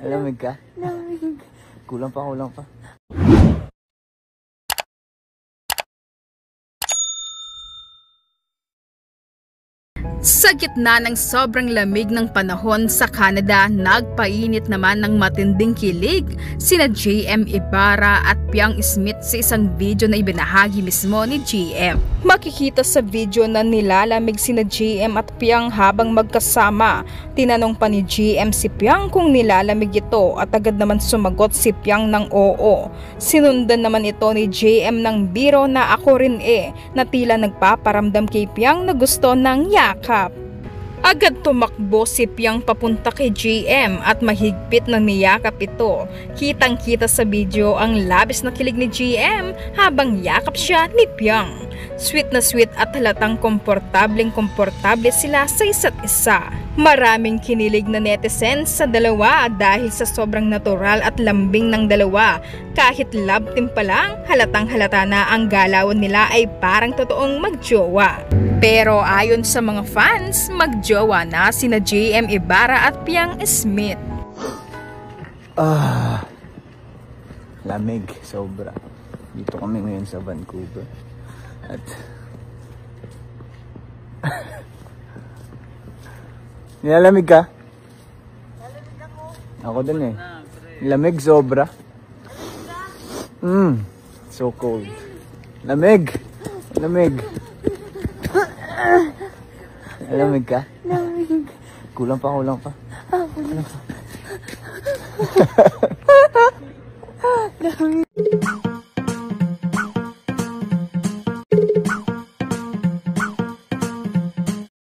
Lamig ka? Lamig. Kulang pa, kulang pa. Sa gitna ng sobrang lamig ng panahon sa Canada, nagpainit naman ng matinding kilig sina JM Ibarra at Piang Smith sa isang video na ibinahagi mismo ni JM. Makikita sa video na nilalamig sina JM at Piang habang magkasama. Tinanong pa ni JM si Piang kung nilalamig ito at agad naman sumagot si Piang ng oo. Sinundan naman ito ni JM ng biro na ako rin na tila nagpaparamdam kay Piang na gusto ng yakap. Agad tumakbo si Piang papunta kay JM at mahigpit na niyakap ito. Kitang-kita sa video ang labis na kilig ni JM habang yakap siya ni Piang. Sweet na sweet at halatang komportable sila sa isa't isa. Maraming kinilig na netizens sa dalawa dahil sa sobrang natural at lambing ng dalawa. Kahit love team pa lang, halatang halata na ang galawan nila ay parang totoong magjowa. Pero ayon sa mga fans, magjowa na sina JM Ibarra at Piang Smith. Lamig, sobra. Dito kami ngayon sa Vancouver. At nilalamig ka? Nilalamig ako. Ako din eh. Lamig, sobra. So cold. Lamig. Lamig. Lamig ka? Lamig. Kulang pa, kulang pa. Kulang pa. Lamig.